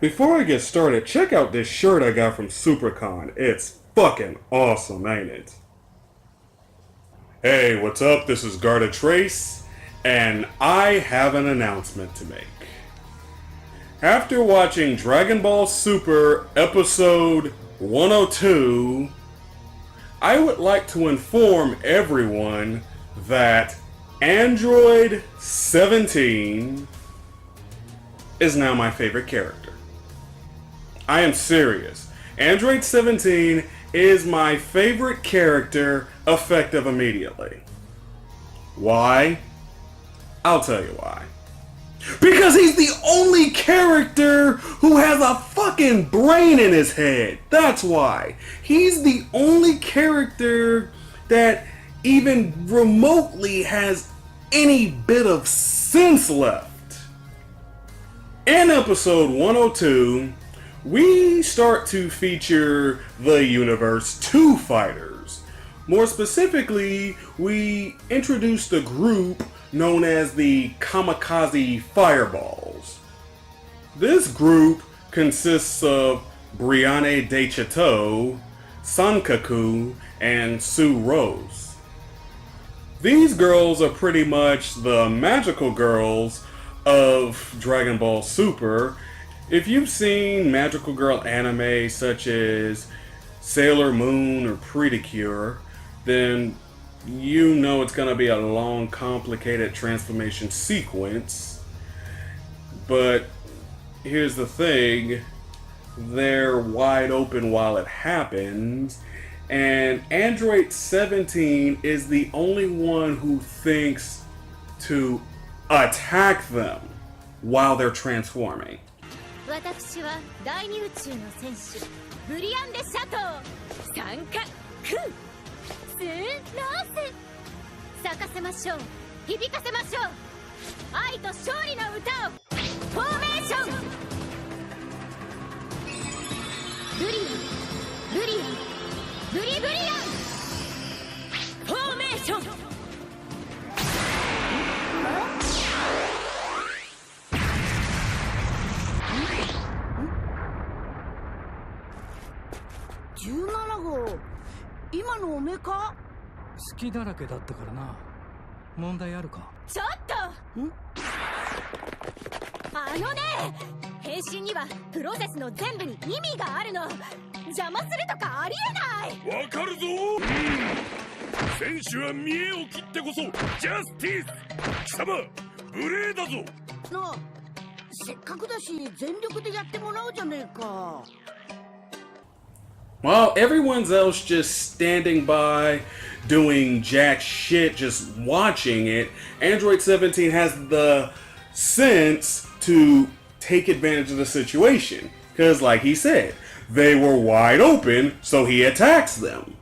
Before I get started, check out this shirt I got from SuperCon. It's fucking awesome, ain't it? Hey, what's up? This is Gardetrace, and I have an announcement to make. After watching Dragon Ball Super Episode 102, I would like to inform everyone that Android 17 is now my favorite character. I am serious. Android 17 is my favorite character effective immediately. Why? I'll tell you why. Because he's the only character who has a fucking brain in his head. That's why. He's the only character that even remotely has any bit of sense left. In episode 102, we start to feature the Universe 2 fighters. More specifically, we introduced a group known as the Kamikaze Fireballs. This group consists of Brianne de Chateau, Sankaku, and Sue Rose. These girls are pretty much the magical girls of Dragon Ball Super. If you've seen magical girl anime such as Sailor Moon or Pretty-Cure, then you know it's going to be a long, complicated transformation sequence. But here's the thing, they're wide open while it happens, and Android 17 is the only one who thinks to attack them while they're transforming. 私は第二宇宙の戦士ブリアンデ・シャトー参加クースーロース咲かせましょう響かせましょう愛と勝利の歌をフォーメーションブリアンブリアンブリブリアンフォーメーション17号今のおめか好きだらけだったからな問題あるかちょっとあのね変身にはプロセスの全部に意味があるの邪魔するとかありえないわかるぞ選手は見栄を切ってこそジャスティス貴様無礼だぞなあせっかくだし全力でやってもらおうじゃねえかWhile everyone's else just standing by, doing jack shit, just watching it, Android 17 has the sense to take advantage of the situation. Because, like he said, they were wide open, so he attacks them.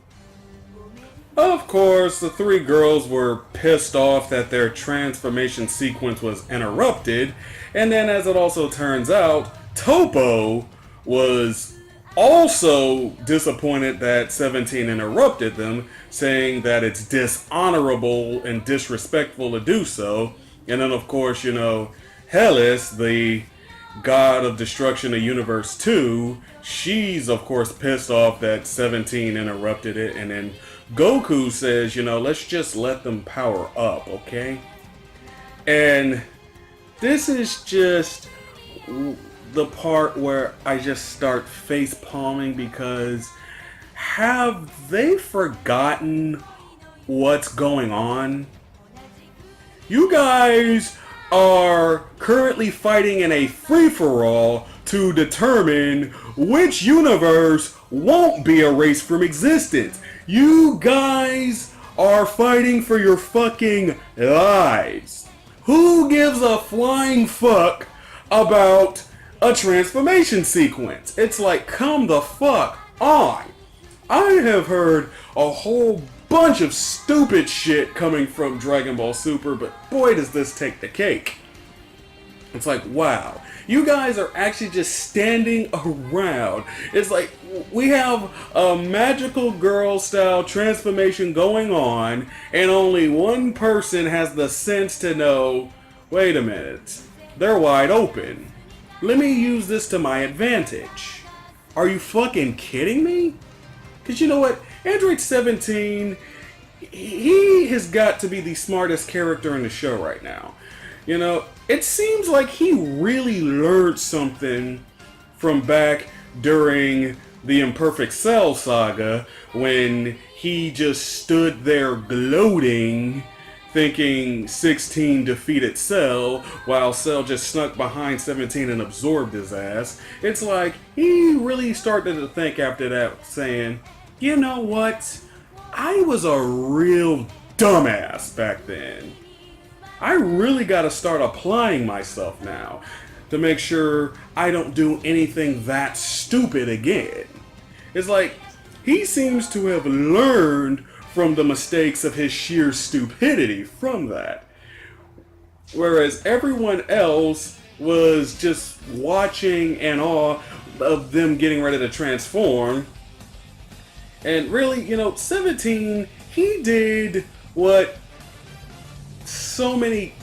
Of course, the three girls were pissed off that their transformation sequence was interrupted, and then as it also turns out, Topo was also disappointed that 17 interrupted them, saying that it's dishonorable and disrespectful to do so. And then, of course, you know, Hellas, the god of destruction of Universe 2, she's, of course, pissed off that 17 interrupted it. And then Goku says, you know, let's just let them power up, okay? And this is just the part where I just start face palming because have they forgotten what's going on? You guys are currently fighting in a free-for-all to determine which universe won't be erased from existence. You guys are fighting for your fucking lives. Who gives a flying fuck about a transformation sequence? It's like, come the fuck on. I have heard a whole bunch of stupid shit coming from Dragon Ball Super, but boy does this take the cake. It's like, wow, you guys are actually just standing around. It's like, we have a magical girl style transformation going on, and only one person has the sense to know, wait a minute, they're wide open. let me use this to my advantage. Are you fucking kidding me? Because you know what? Android 17, he has got to be the smartest character in the show right now. You know, it seems like he really learned something from back during the Imperfect Cell saga when he just stood there gloating, thinking 16 defeated Cell while Cell just snuck behind 17 and absorbed his ass. It's like he really started to think after that, saying, you know what? I was a real dumbass back then. I really got to start applying myself now to make sure I don't do anything that stupid again. It's like he seems to have learned from the mistakes of his sheer stupidity from that. Whereas everyone else was just watching in awe of them getting ready to transform. And really, you know, 17, he did what so many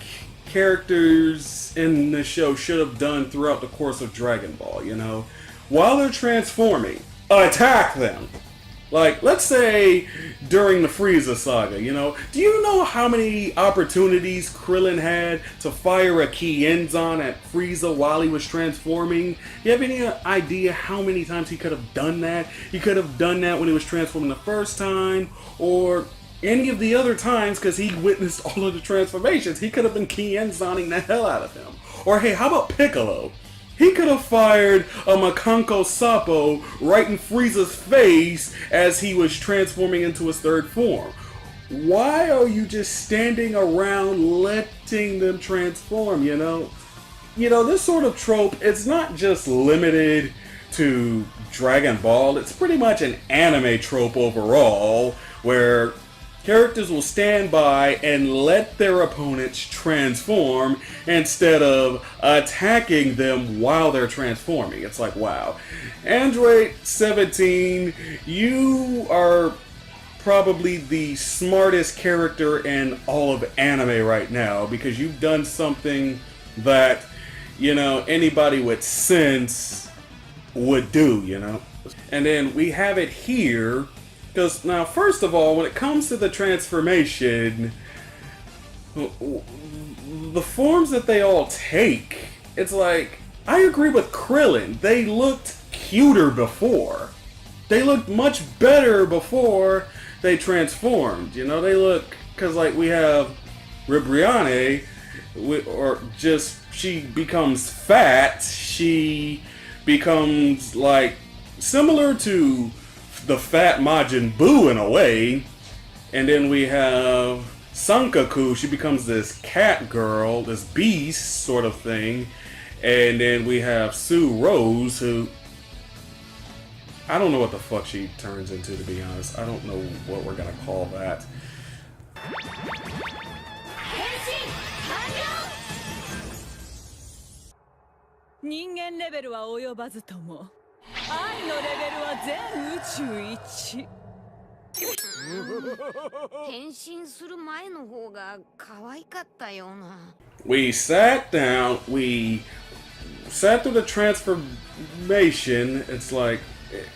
characters in the show should have done throughout the course of Dragon Ball, you know? While they're transforming, attack them! Like, let's say during the Frieza saga, you know? Do you know how many opportunities Krillin had to fire a Kienzan at Frieza while he was transforming? You have any idea how many times he could have done that? He could have done that when he was transforming the first time, or any of the other times, because he witnessed all of the transformations. He could have been Kienzaning the hell out of him. Or hey, how about Piccolo? He could have fired a Makanko Sappo right in Frieza's face as he was transforming into his third form. Why are you just standing around letting them transform, you know? You know, this sort of trope, it's not just limited to Dragon Ball. It's pretty much an anime trope overall, where characters will stand by and let their opponents transform instead of attacking them while they're transforming. It's like, wow. Android 17, you are probably the smartest character in all of anime right now, because you've done something that, you know, anybody with sense would do, you know? And then we have it here. Because now, first of all, when it comes to the transformation, the forms that they all take, it's like, I agree with Krillin. They looked cuter before. They looked much better before they transformed. You know, they look, because like we have Ribrianne, or just, she becomes fat, she becomes like, similar to the fat Majin Buu in a way. And then we have Sankaku, she becomes this cat girl, this beast sort of thing. And then we have Sue Rose, who, I don't know what the fuck she turns into, to be honest. I don't know what we're gonna call that. 人間レベルは及ばずとも愛のレベルは全宇宙一変身する前の方が可愛かったような。We sat down, we sat through the transformation. It's like,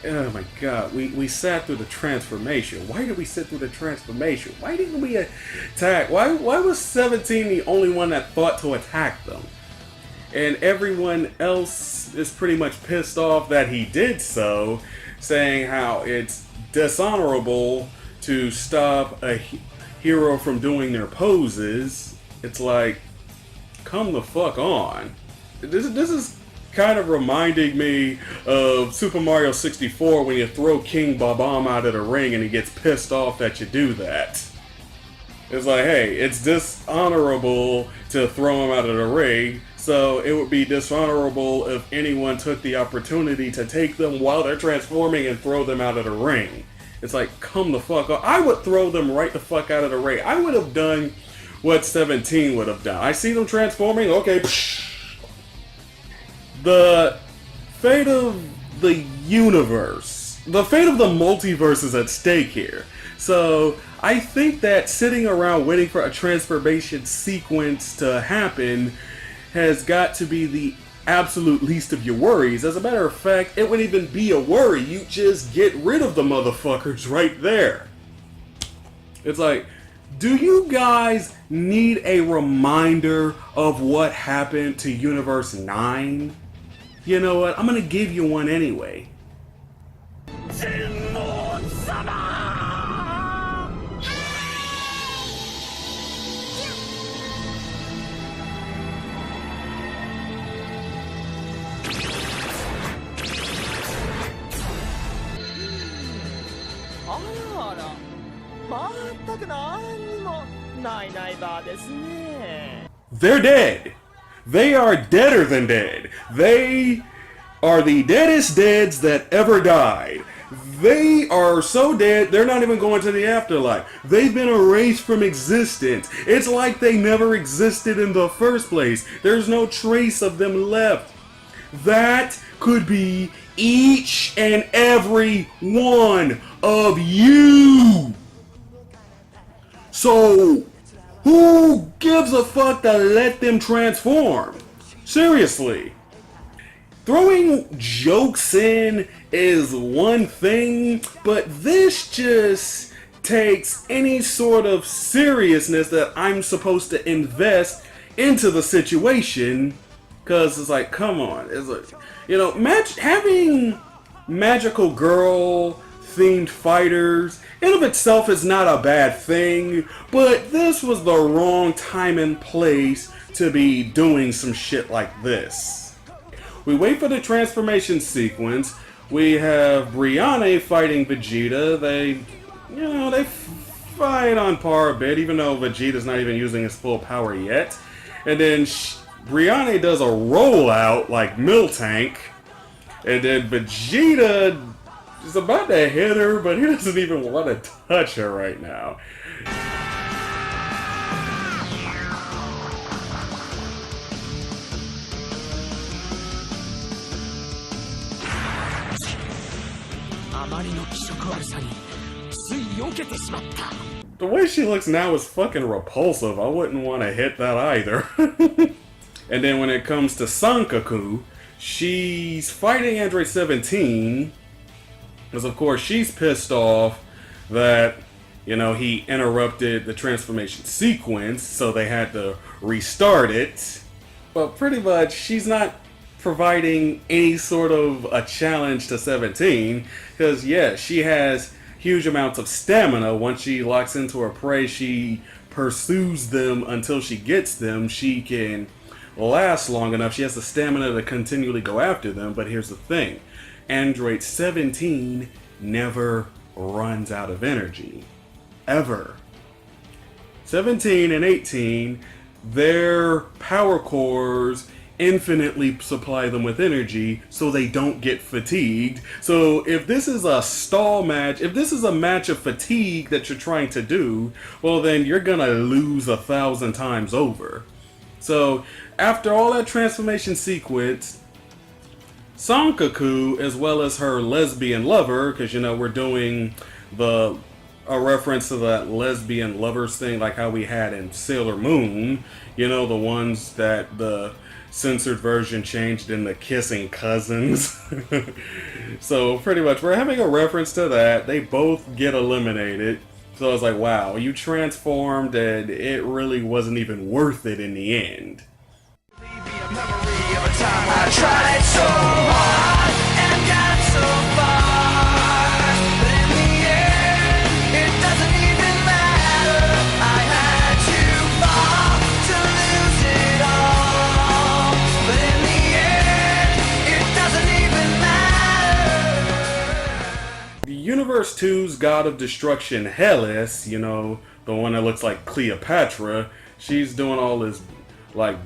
oh my god, we sat through the transformation. Why did we sit through the transformation? Why didn't we attack? Why was 17 the only one that thought to attack them? And everyone else is pretty much pissed off that he did so, saying how it's dishonorable to stop a hero from doing their poses. It's like, come the fuck on. This is kind of reminding me of Super Mario 64 when you throw King Bob-omb out of the ring and he gets pissed off that you do that. It's like, hey, it's dishonorable to throw him out of the ring, so it would be dishonorable if anyone took the opportunity to take them while they're transforming and throw them out of the ring. It's like, come the fuck off. I would throw them right the fuck out of the ring. I would have done what 17 would have done. I see them transforming, okay, psh. The fate of the universe, the fate of the multiverse is at stake here. So I think that sitting around waiting for a transformation sequence to happen has got to be the absolute least of your worries. As a matter of fact, it wouldn't even be a worry. You just get rid of the motherfuckers right there. It's like, do you guys need a reminder of what happened to Universe 9? You know what? I'm gonna give you one anyway. They're dead. They are deader than dead. They are the deadest deads that ever died. They are so dead, they're not even going to the afterlife. They've been erased from existence. It's like they never existed in the first place. There's no trace of them left. That could be each and every one of you. So, who gives a fuck to let them transform? Seriously. Throwing jokes in is one thing, but this just takes any sort of seriousness that I'm supposed to invest into the situation, because it's like, come on. It's like, you know, having magical girl themed fighters in of itself is not a bad thing, but this was the wrong time and place to be doing some shit like this. We wait for the transformation sequence. We have Brianne fighting Vegeta. They fight on par a bit, even though Vegeta's not even using his full power yet. And then Brianne does a rollout like Miltank. And then Vegeta is about to hit her, but he doesn't even want to touch her right now. The way she looks now is fucking repulsive. I wouldn't want to hit that either. And then when it comes to Sankaku, she's fighting Android 17. Because of course she's pissed off that, you know, he interrupted the transformation sequence, so they had to restart it. But pretty much she's not providing any sort of a challenge to 17, because yeah, she has huge amounts of stamina. Once she locks into her prey, she pursues them until she gets them. She can last long enough. She has the stamina to continually go after them. But here's the thing, Android 17 never runs out of energy, ever. 17 and 18, their power cores infinitely supply them with energy so they don't get fatigued. So if this is a stall match, if this is a match of fatigue that you're trying to do, well then you're gonna lose 1,000 times over. So after all that transformation sequence, Sankaku, as well as her lesbian lover, because you know we're doing a reference to that lesbian lovers thing like how we had in Sailor Moon, you know, the ones that the censored version changed into kissing cousins. So pretty much we're having a reference to that. They both get eliminated. So I was like, wow, you transformed and it really wasn't even worth it in the end. I tried so hard and got so far, but in the end, it doesn't even matter. I had to fall to lose it all, but in the end, it doesn't even matter. The Universe 2's God of Destruction, Hellas, you know, the one that looks like Cleopatra, she's doing all this, like,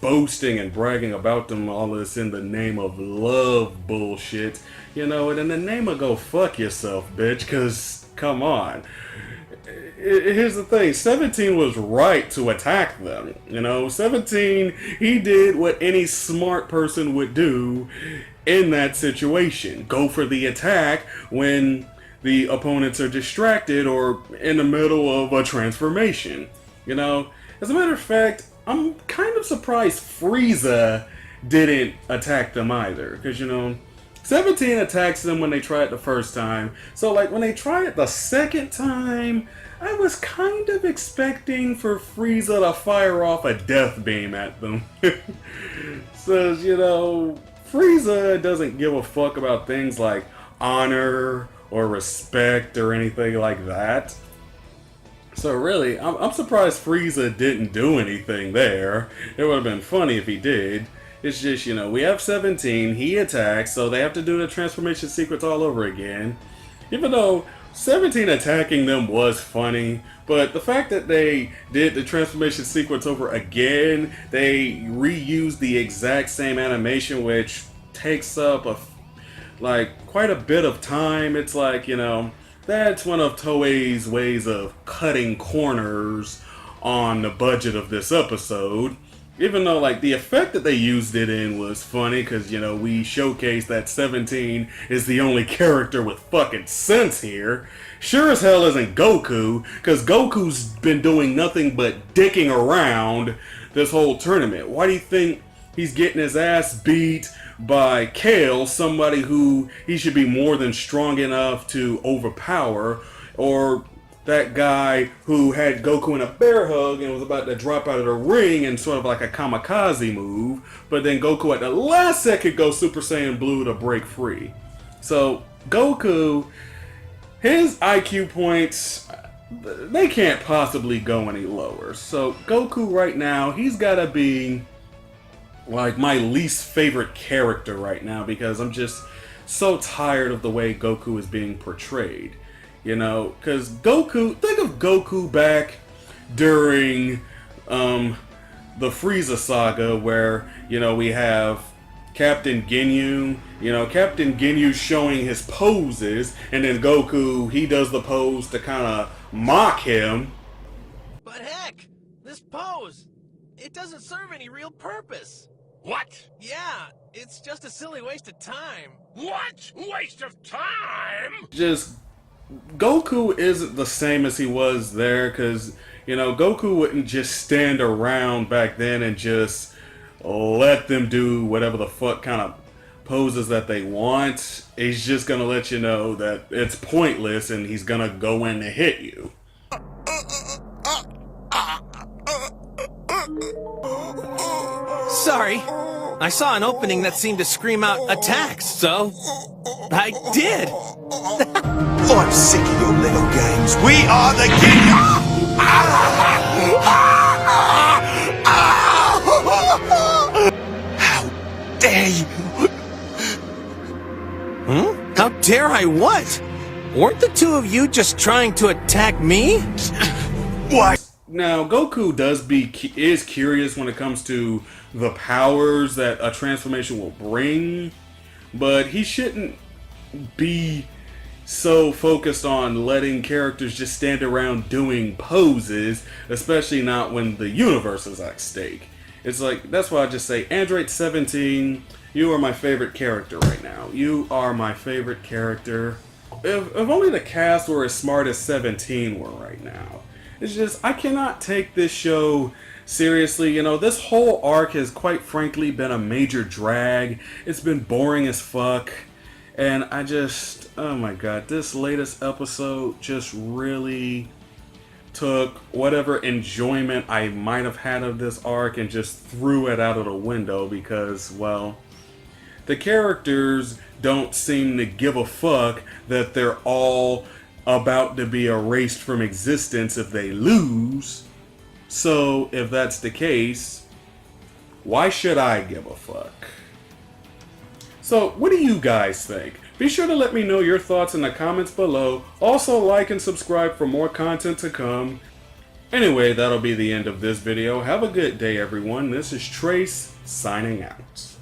boasting and bragging about them, all this in the name of love bullshit, you know, and in the name of go fuck yourself, bitch, because, come on. Here's the thing, 17 was right to attack them, you know, 17, he did what any smart person would do in that situation. Go for the attack when the opponents are distracted or in the middle of a transformation, you know. As a matter of fact, I'm kind of surprised Frieza didn't attack them either. Because, 17 attacks them when they try it the first time. So, like, when they try it the second time, I was kind of expecting for Frieza to fire off a death beam at them. So, Frieza doesn't give a fuck about things like honor or respect or anything like that. So really, I'm surprised Frieza didn't do anything there. It would have been funny if he did. It's just, we have 17, he attacks, so they have to do the transformation sequence all over again. Even though 17 attacking them was funny, but the fact that they did the transformation sequence over again, they reused the exact same animation, which takes up quite a bit of time. It's like, that's one of Toei's ways of cutting corners on the budget of this episode. Even though, the effect that they used it in was funny, because, we showcased that 17 is the only character with fucking sense here. Sure as hell isn't Goku, because Goku's been doing nothing but dicking around this whole tournament. Why do you think he's getting his ass beat by Kale, somebody who he should be more than strong enough to overpower, or that guy who had Goku in a bear hug and was about to drop out of the ring in sort of like a kamikaze move, but then Goku at the last second goes Super Saiyan Blue to break free. So Goku, his IQ points, they can't possibly go any lower. So Goku right now, he's gotta be my least favorite character right now, because I'm just so tired of the way Goku is being portrayed. Because Goku, think of Goku back during the Frieza saga, where, we have Captain Ginyu, Captain Ginyu showing his poses, and then Goku, he does the pose to kind of mock him. But heck, this pose, it doesn't serve any real purpose. What? Yeah, it's just a silly waste of time. What? Waste of time? Just, Goku isn't the same as he was there, because, Goku wouldn't just stand around back then and just let them do whatever the fuck kind of poses that they want. He's just gonna let you know that it's pointless and he's gonna go in to hit you. Sorry, I saw an opening that seemed to scream out attacks, so I did. I'm sick of your little games. We are the king. How dare you? How dare I what? Weren't the two of you just trying to attack me? Why? Now, Goku is curious when it comes to the powers that a transformation will bring, but he shouldn't be so focused on letting characters just stand around doing poses, especially not when the universe is at stake. It's that's why I just say, Android 17, you are my favorite character right now. You are my favorite character. If only the cast were as smart as 17 were right now. It's just, I cannot take this show seriously. This whole arc has quite frankly been a major drag. It's been boring as fuck. And I just, oh my god, this latest episode just really took whatever enjoyment I might have had of this arc and just threw it out of the window, because, well, the characters don't seem to give a fuck that they're all about to be erased from existence if they lose. So, if that's the case, why should I give a fuck? So, what do you guys think? Be sure to let me know your thoughts in the comments below. Also, like and subscribe for more content to come. Anyway, that'll be the end of this video. Have a good day, everyone. This is Trace, signing out.